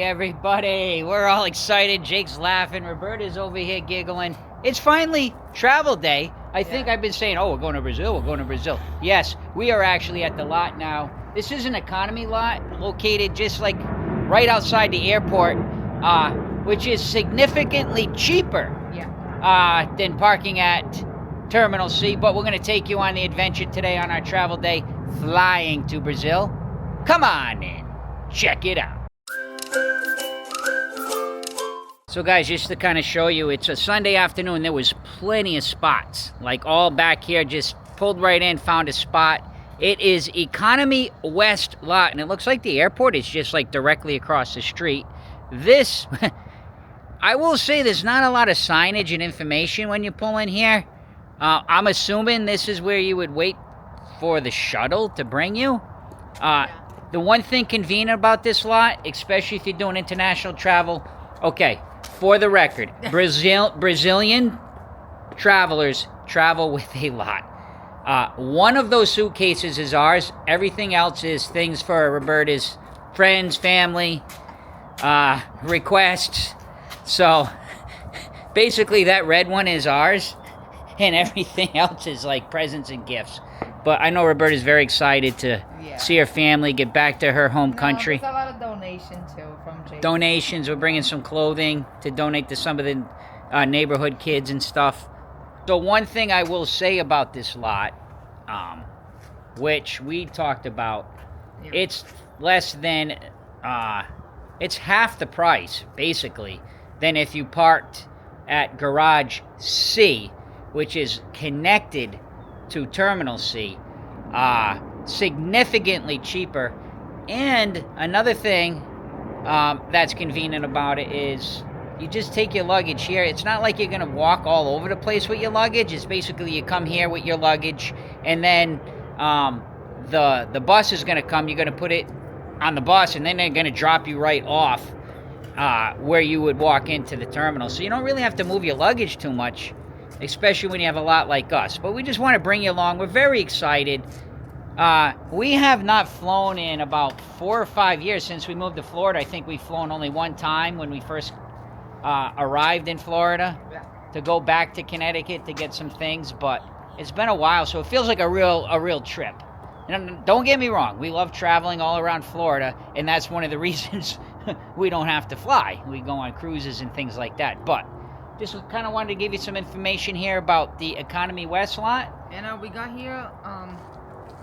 everybody. We're all excited. Jake's laughing. Roberta's over here giggling. It's finally travel day. I think I've been saying, oh, we're going to Brazil. We're going to Brazil. Yes, we are actually at the lot now. This is an economy lot located just like right outside the airport, which is significantly cheaper than parking at Terminal C. But we're going to take you on the adventure today on our travel day, flying to Brazil. Come on in. Check it out. So guys, just to kind of show you, it's a Sunday afternoon. There was plenty of spots, like all back here. Just pulled right in, found a spot. It is Economy West lot, and it looks like the airport is just like directly across the street. This, I will say, there's not a lot of signage and information when you pull in here. I'm assuming this is where you would wait for the shuttle to bring you. The one thing convenient about this lot, especially if you're doing international travel, okay, for the record, Brazilian travelers travel with a lot. One of those suitcases is ours. Everything else is things for Roberta's friends, family, requests. So basically that red one is ours, and everything else is like presents and gifts. But I know Roberta's very excited to see her family, get back to her home country. There's a lot of donations too from Jake. Donations. We're bringing some clothing to donate to some of the neighborhood kids and stuff. So one thing I will say about this lot, which we talked about, it's less than, it's half the price, basically, than if you parked at Garage C, which is connected to Terminal C. Significantly cheaper. And another thing that's convenient about it is you just take your luggage here. It's not like you're going to walk all over the place with your luggage. It's basically you come here with your luggage, and then the bus is going to come. You're going to put it on the bus, and then they're going to drop you right off where you would walk into the terminal. So you don't really have to move your luggage too much, especially when you have a lot like us. But we just want to bring you along. We're very excited. We have not flown in about 4 or 5 years since we moved to Florida. I think we've flown only one time when we first arrived in Florida to go back to Connecticut to get some things. But it's been a while, so it feels like a real trip. And don't get me wrong, we love traveling all around Florida, and that's one of the reasons we don't have to fly. We go on cruises and things like that. But just kind of wanted to give you some information here about the Economy West lot. And we got here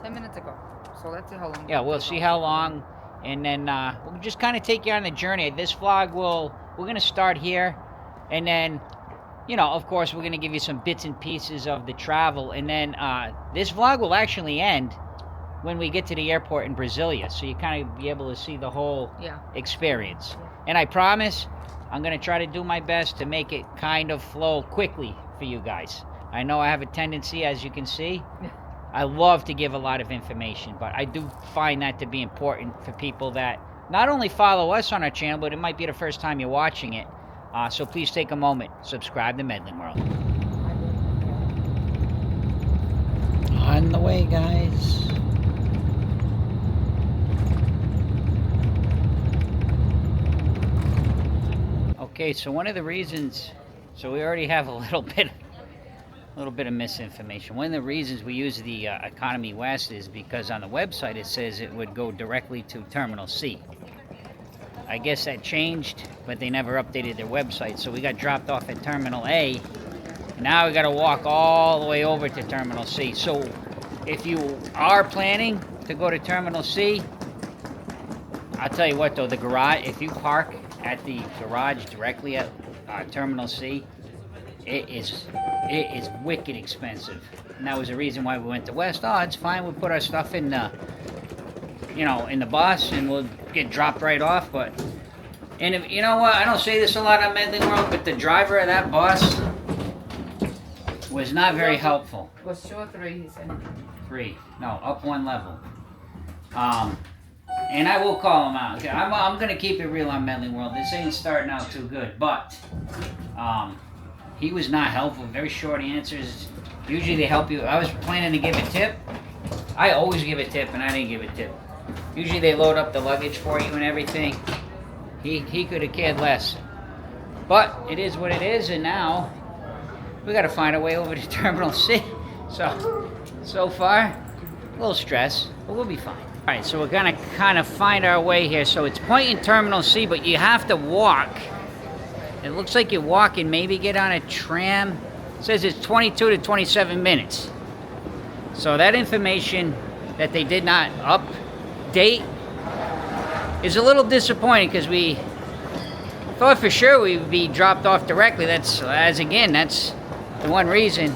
10 minutes ago, so let's see how long. Yeah, we'll see how long, and then we'll just kind of take you on the journey. This vlog we're going to start here, and then, you know, of course, we're going to give you some bits and pieces of the travel, and then this vlog will actually end when we get to the airport in Brasilia, so you kind of be able to see the whole experience. And I promise I'm going to try to do my best to make it kind of flow quickly for you guys. I know I have a tendency, as you can see, I love to give a lot of information, but I do find that to be important for people that not only follow us on our channel, but it might be the first time you're watching it. So please take a moment, subscribe to Medling World. On the way, guys. Okay, so one of the reasons, so we already have a little bit of misinformation. One of the reasons we use the Economy West is because on the website it says it would go directly to Terminal C. I guess that changed, but they never updated their website, so we got dropped off at Terminal A, and now we got to walk all the way over to Terminal C. So if you are planning to go to Terminal C, I'll tell you what though, the garage, if you park at the garage directly at Terminal C, it is wicked expensive. And that was the reason why we went to West. Oh, it's fine, we'll put our stuff in the, you know, in the bus, and we'll get dropped right off. But, and if, you know what, I don't say this a lot on Medling World, but the driver of that bus was not very helpful. It was 2 or 3, he said. 3, no, up 1 level. And I will call him out. I'm going to keep it real on Medling World. This ain't starting out too good, but he was not helpful. Very short answers. Usually they help you. I was planning to give a tip. I always give a tip, and I didn't give a tip. Usually they load up the luggage for you and everything. He could have cared less. But it is what it is, and now we got to find our way over to Terminal C. So far, a little stress, but we'll be fine. All right, so we're gonna kind of find our way here. So it's pointing Terminal C, but you have to walk. It looks like you walk and maybe get on a tram. It says it's 22 to 27 minutes. So that information that they did not update is a little disappointing, because we thought for sure we'd be dropped off directly. That's the one reason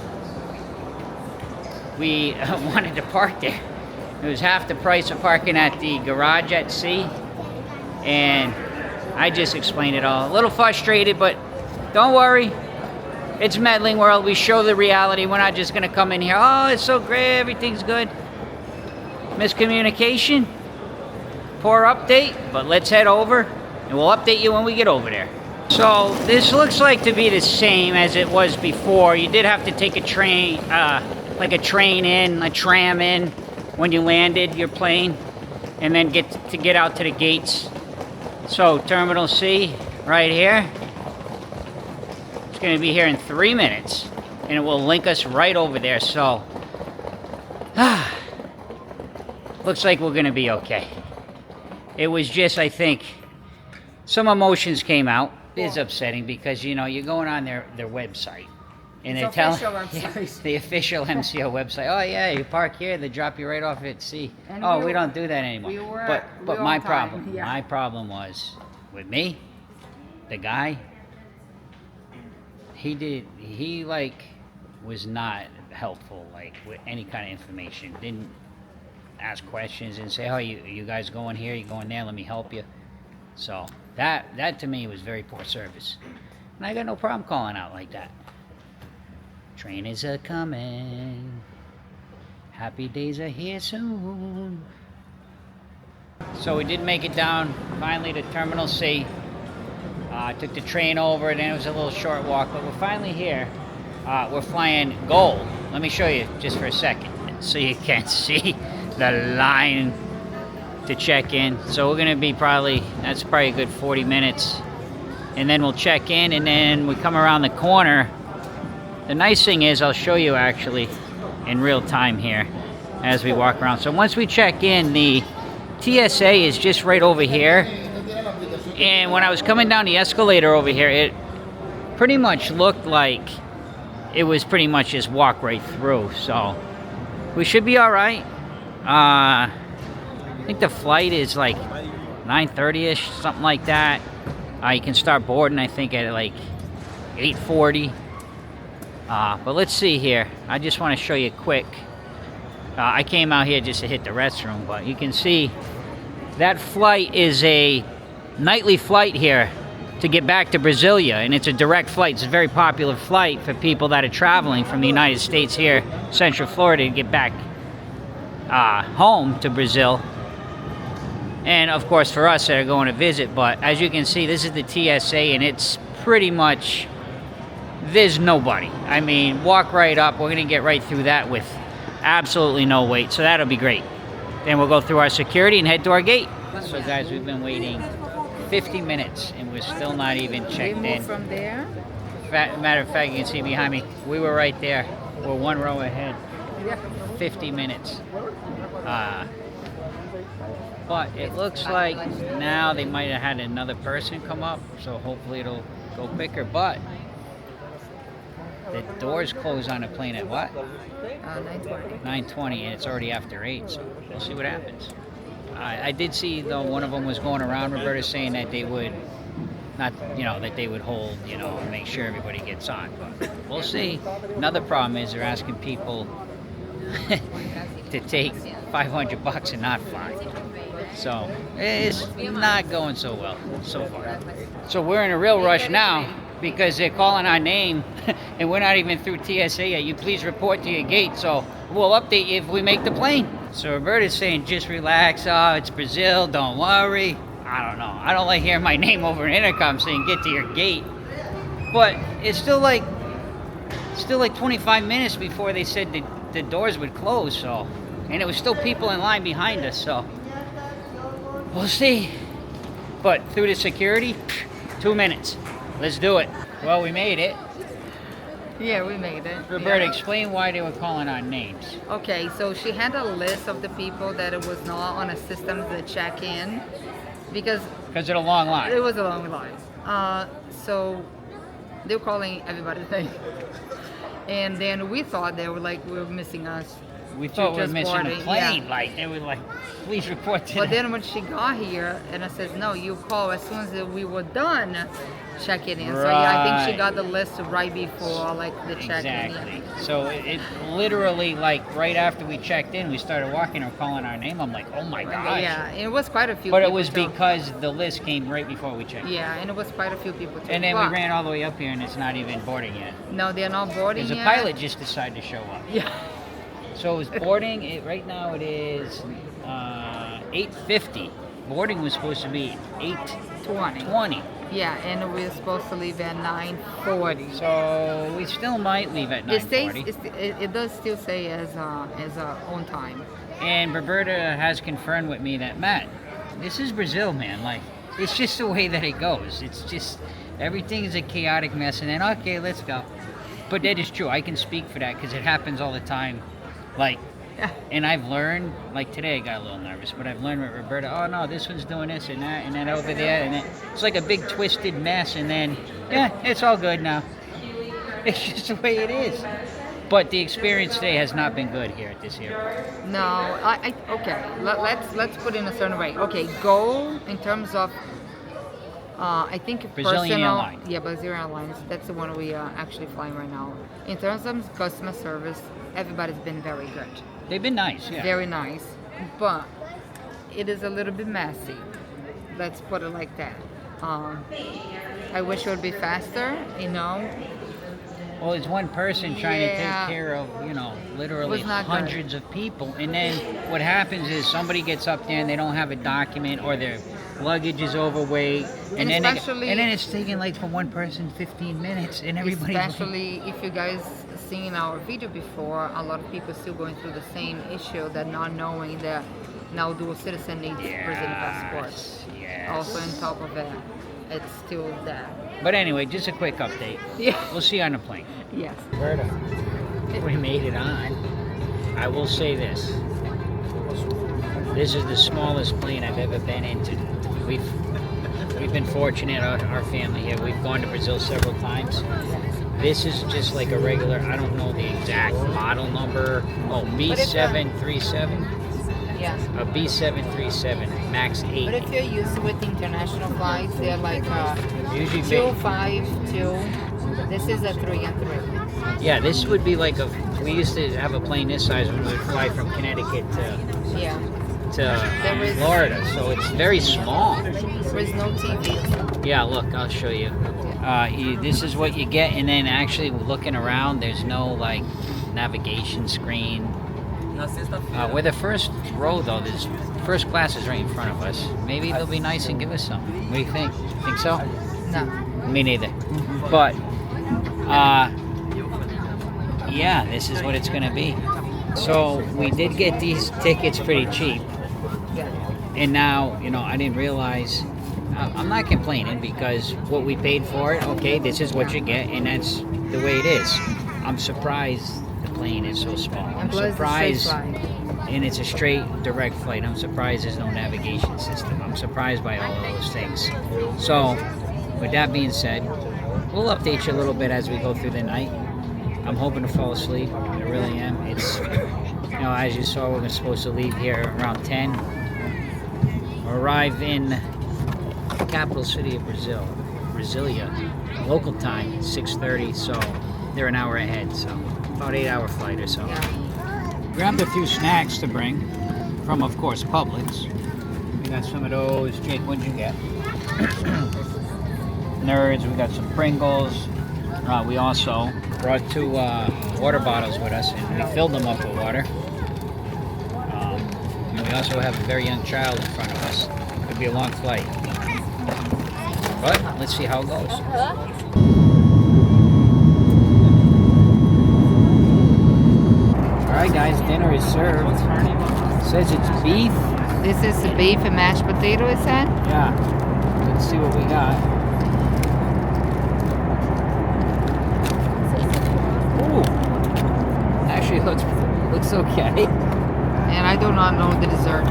we wanted to park there. It was half the price of parking at the garage at sea, and I just explained it all. A little frustrated, but don't worry. It's Medling World. We show the reality. We're not just going to come in here, oh, it's so great, everything's good. Miscommunication, poor update, but let's head over, and we'll update you when we get over there. So this looks like to be the same as it was before. You did have to take a train, like a tram in when you landed your plane, and then get out to the gates. So Terminal C right here. It's going to be here in 3 minutes, and it will link us right over there. So looks like we're going to be okay. It was just, I think, some emotions came out. It is upsetting because, you know, you're going on their website, and they're telling the official MCO website, oh yeah, you park here, they drop you right off at sea. And we don't do that anymore. But my problem was with me, the guy. He was not helpful, like, with any kind of information. Didn't ask questions and say, oh, you guys going here, you going there, let me help you. So that to me was very poor service, and I got no problem calling out like that. Trainers are coming, happy days are here soon. So we did make it down finally to Terminal C. Took the train over, and then it was a little short walk, but we're finally here. We're flying Gold. Let me show you just for a second so you can see the line to check in. So we're gonna be that's probably a good 40 minutes, and then we'll check in, and then we come around the corner. The nice thing is, I'll show you actually in real time here as we walk around. So once we check in, the TSA is just right over here, and when I was coming down the escalator over here, it pretty much looked like it was pretty much just walk right through. So we should be all right. I think the flight is like 9:30ish, something like that. You can start boarding, I think, at like 8:40. But let's see here. I just want to show you quick. I came out here just to hit the restroom, but you can see that flight is a nightly flight here to get back to Brasilia, and it's a direct flight. It's a very popular flight for people that are traveling from the United States here, Central Florida, to get back home to Brazil. And of course for us that are going to visit. But as you can see, this is the TSA, and it's pretty much, there's nobody. I mean, walk right up. We're going to get right through that with absolutely no wait, so that'll be great. Then we'll go through our security and head to our gate. So guys, we've been waiting 50 minutes, and we're still not even checked in. From there? Matter of fact, you can see behind me, we were right there. We're one row ahead. 50 minutes. But it looks like now they might have had another person come up, so hopefully it'll go quicker. But the doors close on a plane at what? 9:20. 9:20, and it's already after 8, so we'll see what happens. I did see, though, one of them was going around, Roberta, saying that they would not, that they would hold, and make sure everybody gets on. But we'll see. Another problem is they're asking people to take $500 and not fly. So it's not going so well so far. So we're in a real rush now because they're calling our name and we're not even through TSA yet. You please report to your gate, so we'll update you if we make the plane. So Roberta's saying just relax, it's Brazil, don't worry. I don't know. I don't like hearing my name over an intercom saying get to your gate. But it's still like 25 minutes before they said the doors would close, so, and it was still people in line behind us, so we'll see. But through the security, 2 minutes. Let's do it. Well, we made it. Yeah, we made it. Roberta, Yeah. explain why they were calling our names. Okay, so she had a list of the people that it was not on a system to check in because Because of the long line. it was a long line. So they were calling everybody's name. And then we thought they were like, we were missing us. We thought we were just missing boarding, a plane. yeah. Like, they were like, please report to But them. then when she got here, and I said, no, you call as soon as we were done checking in. So yeah, I think she got the list right before like the check-in. Exactly. So it literally, like, right after we checked in, we started walking or calling our name. I'm like, oh my gosh. Yeah, it was quite a few But it people was too. because the list came right before we checked. Yeah, and it was quite a few people too. And then we But ran all the way up here and it's not even boarding yet. No, they're not boarding Because the yet. pilot just decided to show up. Yeah. So it was boarding. Right now it is 8:50. Boarding was supposed to be 20. 8:20. Yeah, and we're supposed to leave at 9:40. So we still might leave at It stays. 9:40. It does still say as on time. And Roberta has confirmed with me that, Matt, this is Brazil, man. Like, it's just the way that it goes. It's just, everything is a chaotic mess. And then, okay, let's go. But that is true. I can speak for that because it happens all the time. Like, Yeah. and I've learned, like today I got a little nervous, but I've learned with Roberta, oh no, this one's doing this and that over there. And it's like a big twisted mess. And then, yeah, it's all good now. It's just the way it is. But the experience today has not been good here at this airport. No, okay. Let's put it in a certain way. Okay, goal in terms of, I think Brazilian personal. Airlines. Yeah, Brazilian Airlines. That's the one we are actually flying right now. In terms of customer service, everybody's been very good, They've been nice, yeah. very nice. But it is a little bit messy. Let's put it like that. I wish it would be faster. Well, it's one person trying to Yeah. take care of, literally Was not good. hundreds of people. And then what happens is somebody gets up there and they don't have a document or their luggage is overweight. And then especially- and then it's taking like for one person 15 minutes and everybody's Especially if you guys seen our video before, a lot of people still going through the same issue, that not knowing that now dual citizen needs Brazilian passport. Yes. Also on top of it, it's still that. But anyway, just a quick update. Yeah. We'll see you on the plane. Yes. Berta, we made it on. I will say this. This is the smallest plane I've ever been into. We've been fortunate, our family here. We've gone to Brazil several times. This is just like a regular, I don't know the exact model number. Oh, B737. Yeah. A B737 Max 8. But if you're used with international flights, they're like Usually 2, big. 5, 2. This is a 3 and 3. Yeah, this would be like we used to have a plane this size when we would fly from Connecticut Yeah. to Florida, so it's very small. There is no TV. Yeah, look, I'll show you. This is what you get, and then actually looking around, there's no like navigation screen. We're the first row though. This first class is right in front of us. Maybe they'll be nice and give us some. What do you think? Think so? No. Me neither. But yeah, this is what it's gonna be. So we did get these tickets pretty cheap, Yeah. and now I didn't realize. I'm not complaining because what we paid for it. Okay, this is what you get, and that's the way it is. I'm surprised the plane is so small. I'm And plus it's surprised, straight flight. and it's a straight direct flight. I'm surprised there's no navigation system. I'm surprised by all of those things. So, with that being said, we'll update you a little bit as we go through the night. I'm hoping to fall asleep. I really am. It's, as you saw, we're supposed to leave here around 10. Arrive in the capital city of Brazil, Brasilia, local time 6:30. So they're an hour ahead. So about 8-hour flight or so. Yeah. Grabbed a few snacks to bring from, of course, Publix. We got some of those. Jake, what'd you get? Nerds. We got some Pringles. We also brought 2 water bottles with us, and we filled them up with water. And we also have a very young child in front of us. Could be a long flight. But let's see how it goes. Alright guys, dinner is served. It says it's beef. This is beef and mashed potato, is that? Yeah. Let's see what we got. Ooh, actually looks okay. And I do not know the dessert.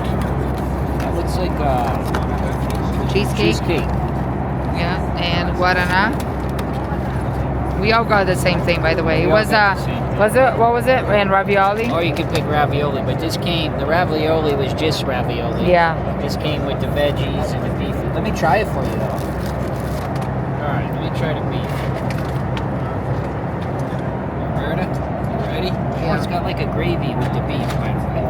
That looks like Cheesecake? cheesecake. Yeah, and guaraná. We all got the same thing, by the way. It was what was it? And ravioli? Or you could pick ravioli, but the ravioli was just ravioli. Yeah. This came with the veggies and the beef. Let me try it for you, though. Alright, let me try the beef. Roberta, you ready? Yeah. Oh, it's got like a gravy with the beef, by the way.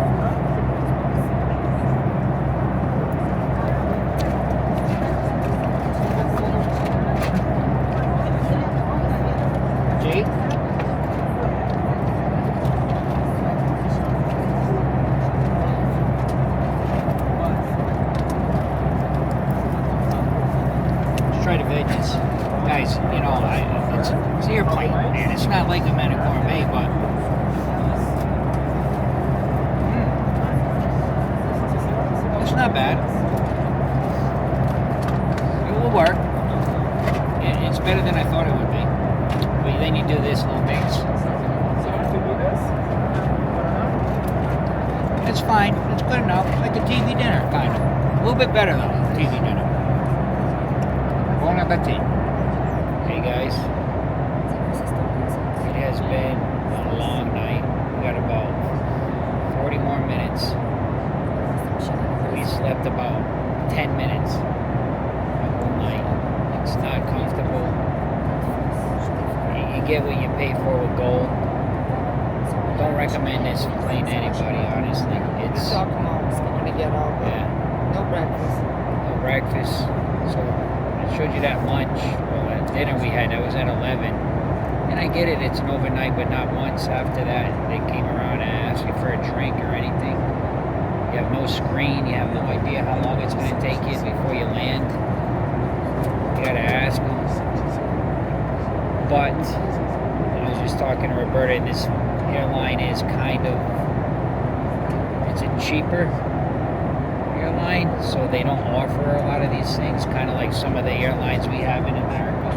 Jake? Try the veggies. Guys, you know, it's airplane, man. It's not like I'm at a gourmet, but it's not bad. It will work. It's better than I thought it would be. But then you do this little mix. It's fine. It's good enough. Like a TV dinner, kind of. A little bit better though, TV dinner. Bon appetit. Hey guys, it has been a long night. We got about 40 more minutes. We slept about 10 minutes the whole night. It's not comfortable. You get what you pay for with gold. Don't recommend this plane to anybody, honestly. It's I'm gonna get out. yeah. No breakfast. No breakfast. So I showed you that lunch. Well, that dinner we had, that was at 11. And I get it, it's an overnight, but not once after that. They came around and asked you for a drink or anything. You have no screen. You have no idea how long it's going to take you before you land. You got to ask them. But I was just talking to Roberta, and this airline is kind of, it's a cheaper airline, so they don't offer a lot of these things, kind of like some of the airlines we have in America.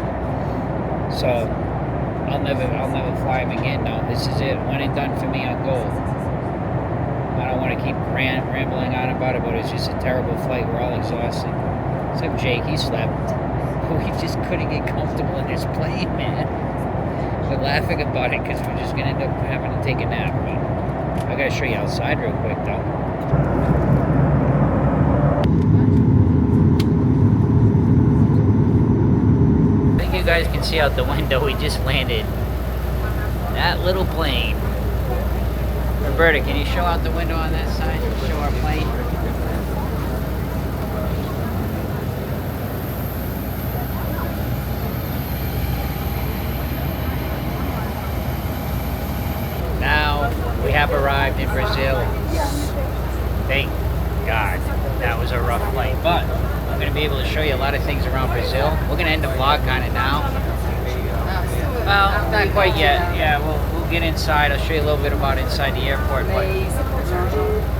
So I'll never fly them again. No, this is it. One and done for me on gold. I don't want to keep rambling on about it, but it's just a terrible flight. We're all exhausted. Except Jake, he slept. We just couldn't get comfortable in this plane, man. We're laughing about it because we're just going to end up having to take a nap. But I got to show you outside real quick, though. I think you guys can see out the window we just landed. That little plane. Roberta, can you show out the window on that side? Show our plane. Now we have arrived in Brazil. Thank God. That was a rough flight, but I'm going to be able to show you a lot of things around Brazil. We're going to end the vlog kind of now. Well, not quite yet. Yeah, we'll get inside. I'll show you a little bit about inside the airport, but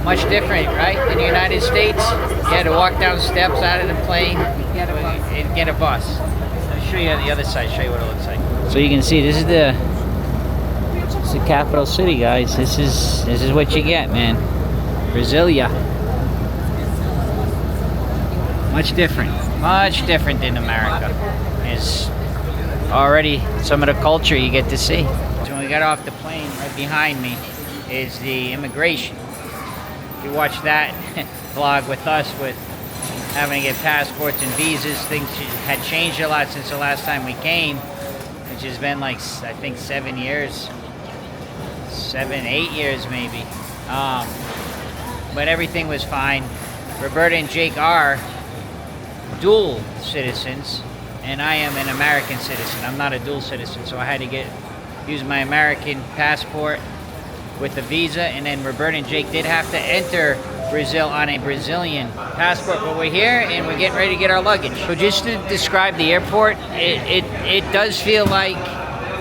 much different, right? In the United States, you had to walk down steps out of the plane and get a bus. I'll show you on the other side, show you what it looks like. So you can see, this is the capital city, guys. This is what you get, man. Brasilia. Much different than America. It's already some of the culture you get to see. So when we got off the plane, right behind me is the immigration. If you watch that vlog with us with having to get passports and visas, things had changed a lot since the last time we came, which has been like, I think 7 years, 8 years maybe. But everything was fine. Roberta and Jake are dual citizens, and I am an American citizen. I'm not a dual citizen, so I had to use my American passport with a visa, and then Roberta and Jake did have to enter Brazil on a Brazilian passport, but we're here and we're getting ready to get our luggage. So just to describe the airport, it does feel like,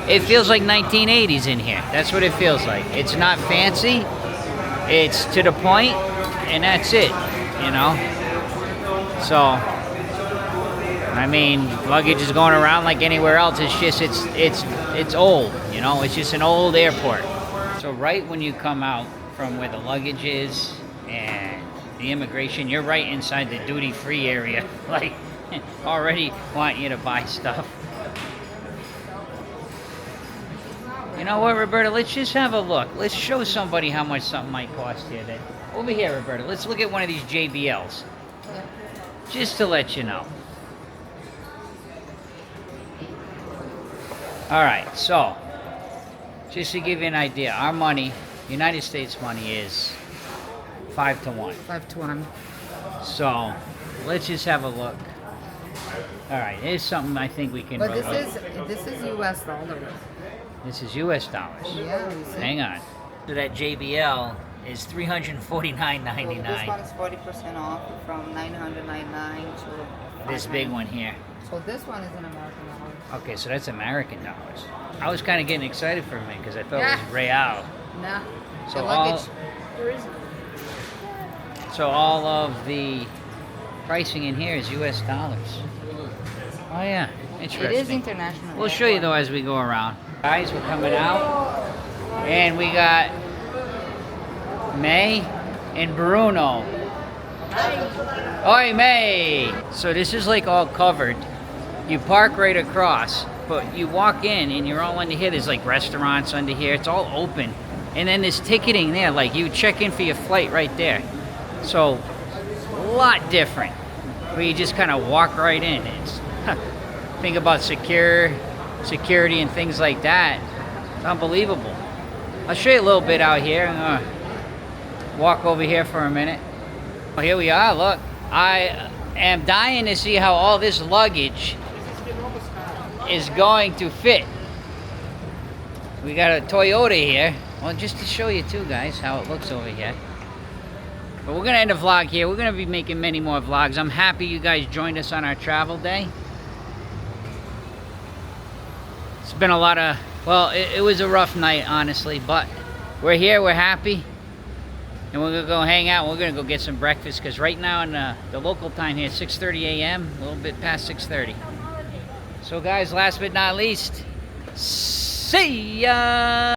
it feels like 1980s in here. That's what it feels like. It's not fancy, it's to the point, and that's it, you know? So I mean, luggage is going around like anywhere else. It's just it's old, you know. It's just an old airport. So right when you come out from where the luggage is and the immigration, you're right inside the duty-free area. Like, already want you to buy stuff. You know what, Roberta? Let's just have a look. Let's show somebody how much something might cost here. Then over here, Roberta. Let's look at one of these JBLs, just to let you know. All right, so just to give you an idea, our money, United States money, is 5 to 1. 5 to 1. So let's just have a look. All right, here's something I think we can. But this is U.S. dollars. This is U.S. dollars. Yeah. You see? Hang on. So that JBL is $349.99. So this one is 40% off from $999 to This big one here. So this one is in American dollars. Okay, so that's American dollars. I was kind of getting excited for a minute because I thought it was real. Nah. So the luggage. So all of the pricing in here is U.S. dollars. Oh yeah, interesting. It is international. We'll show you though as we go around. Guys, we're coming out, and we got May and Bruno. Oi, May! So this is like all covered. You park right across, but you walk in and you're all under here. There's like restaurants under here. It's all open. And then there's ticketing there. Like you check in for your flight right there. So a lot different. Where you just kind of walk right in. It's think about security and things like that. It's unbelievable. I'll show you a little bit out here. I'm gonna walk over here for a minute. Well, here we are. Look, I am dying to see how all this luggage is going to fit. We got a Toyota here. Well, just to show you too, guys, how it looks over here. But we're gonna end the vlog here. We're gonna be making many more vlogs. I'm happy you guys joined us on our travel day. It's been a lot of, well, it was a rough night, honestly, but we're here, we're happy, and we're gonna go hang out. We're gonna go get some breakfast because right now in the local time here, it's 6:30 a.m., a little bit past 6:30. So guys, last but not least, see ya!